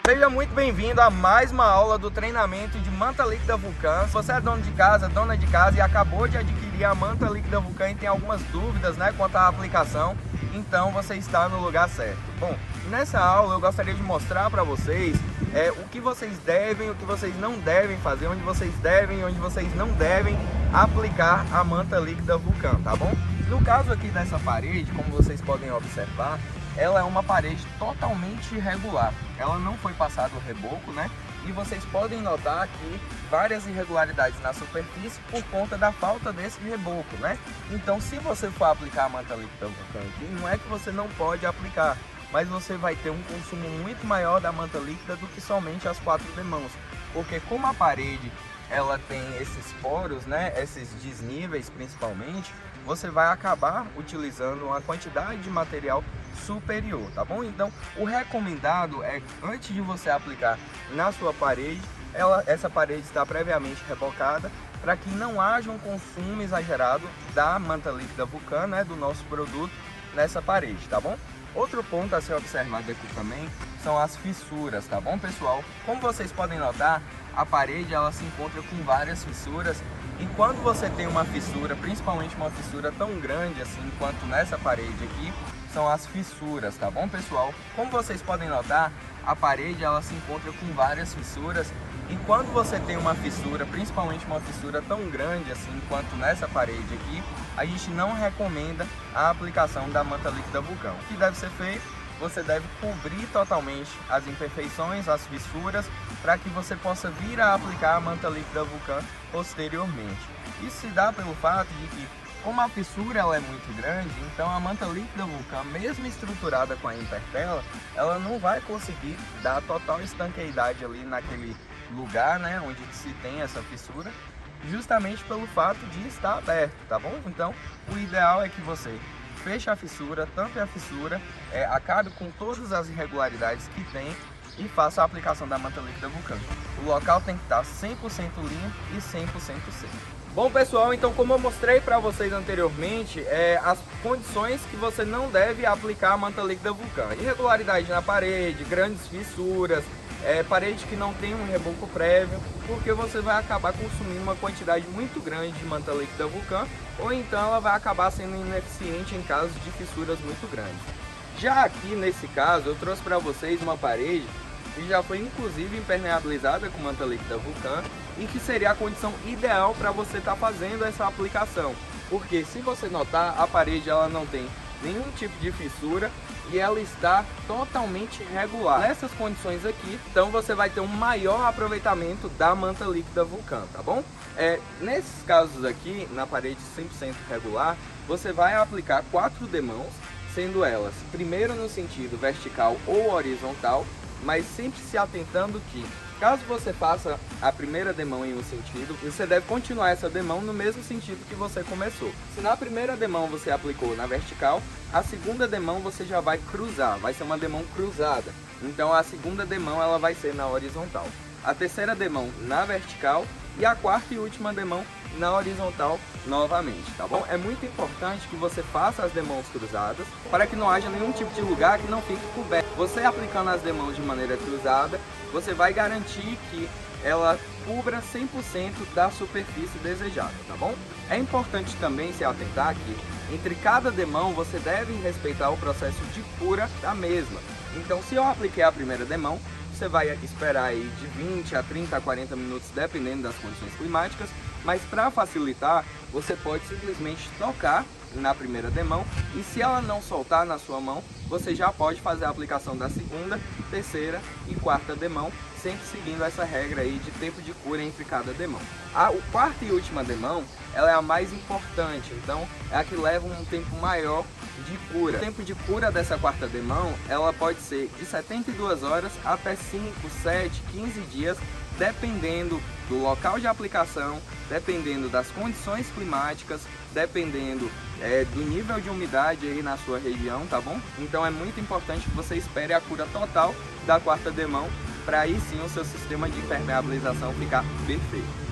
Seja muito bem-vindo a mais uma aula do treinamento de manta líquida Vulcan. Se você é dono de casa, dona de casa e acabou de adquirir a manta líquida Vulcan e tem algumas dúvidas, quanto à aplicação, então você está no lugar certo. Bom, nessa aula eu gostaria de mostrar para vocês o que vocês devem, o que vocês não devem fazer, onde vocês devem e onde vocês não devem aplicar a manta líquida Vulcan, tá bom? No caso aqui dessa parede, como vocês podem observar, ela é uma parede totalmente irregular. Ela não foi passado o reboco, E vocês podem notar aqui várias irregularidades na superfície por conta da falta desse reboco, Então, se você for aplicar a manta líquida Vulcan aqui, não é que você não pode aplicar, mas você vai ter um consumo muito maior da manta líquida do que somente as 4 demãos. Porque como a parede ela tem esses poros, esses desníveis principalmente, você vai acabar utilizando uma quantidade de material superior, tá bom? Então, o recomendado é, antes de você aplicar na sua parede, essa parede está previamente rebocada, para que não haja um consumo exagerado da manta líquida Vulcan, do nosso produto nessa parede, tá bom? Outro ponto a ser observado aqui também são as fissuras, tá bom, pessoal? Como vocês podem notar, a parede ela se encontra com várias fissuras, e quando você tem uma fissura, principalmente uma fissura tão grande assim quanto nessa parede aqui, são as fissuras, tá bom, pessoal? Como vocês podem notar, a parede ela se encontra com várias fissuras, e quando você tem uma fissura, principalmente uma fissura tão grande assim quanto nessa parede aqui, a gente não recomenda a aplicação da manta líquida Vulcan. O que deve ser feito? Você deve cobrir totalmente as imperfeições, as fissuras, para que você possa vir a aplicar a manta líquida Vulcan posteriormente. Isso se dá pelo fato de que, como a fissura ela é muito grande, então a manta líquida Vulcan, mesmo estruturada com a Impertela, ela não vai conseguir dar total estanqueidade ali naquele lugar, onde se tem essa fissura, justamente pelo fato de estar aberto, tá bom? Então, o ideal é que você feche a fissura, tampe a fissura, acabe com todas as irregularidades que tem e faça a aplicação da manta líquida Vulcan. O local tem que estar 100% limpo e 100% seco. Bom, pessoal, então como eu mostrei para vocês anteriormente, as condições que você não deve aplicar a manta líquida Vulcan: irregularidade na parede, grandes fissuras, parede que não tem um reboco prévio, porque você vai acabar consumindo uma quantidade muito grande de manta líquida Vulcan, ou então ela vai acabar sendo ineficiente em casos de fissuras muito grandes. Já aqui nesse caso, eu trouxe para vocês uma parede que já foi inclusive impermeabilizada com manta líquida Vulcan, e que seria a condição ideal para você estar fazendo essa aplicação, porque se você notar, a parede ela não tem nenhum tipo de fissura e ela está totalmente regular. Nessas condições aqui, então você vai ter um maior aproveitamento da manta líquida Vulcan, tá bom? Nesses casos aqui, na parede 100% regular, você vai aplicar 4 demãos, sendo elas primeiro no sentido vertical ou horizontal, mas sempre se atentando que, caso você faça a primeira demão em um sentido, você deve continuar essa demão no mesmo sentido que você começou. Se na primeira demão você aplicou na vertical, a segunda demão você já vai cruzar, vai ser uma demão cruzada. Então a segunda demão ela vai ser na horizontal, a terceira demão na vertical e a quarta e última demão na horizontal novamente, tá bom? É muito importante que você faça as demãos cruzadas para que não haja nenhum tipo de lugar que não fique coberto. Você aplicando as demãos de maneira cruzada, você vai garantir que ela cubra 100% da superfície desejada, tá bom? É importante também se atentar que entre cada demão você deve respeitar o processo de cura da mesma. Então, se eu apliquei a primeira demão, você vai esperar aí de 20 a 30 a 40 minutos, dependendo das condições climáticas, mas para facilitar, você pode simplesmente tocar na primeira demão, e se ela não soltar na sua mão, você já pode fazer a aplicação da segunda, terceira e quarta demão, sempre seguindo essa regra aí de tempo de cura entre cada demão. A quarta e última demão, ela é a mais importante, então é a que leva um tempo maior de cura. O tempo de cura dessa quarta demão, ela pode ser de 72 horas até 5, 7, 15 dias, dependendo do local de aplicação, dependendo das condições climáticas, dependendo do nível de umidade aí na sua região, tá bom? Então é muito importante que você espere a cura total da quarta demão, para aí sim o seu sistema de impermeabilização ficar perfeito.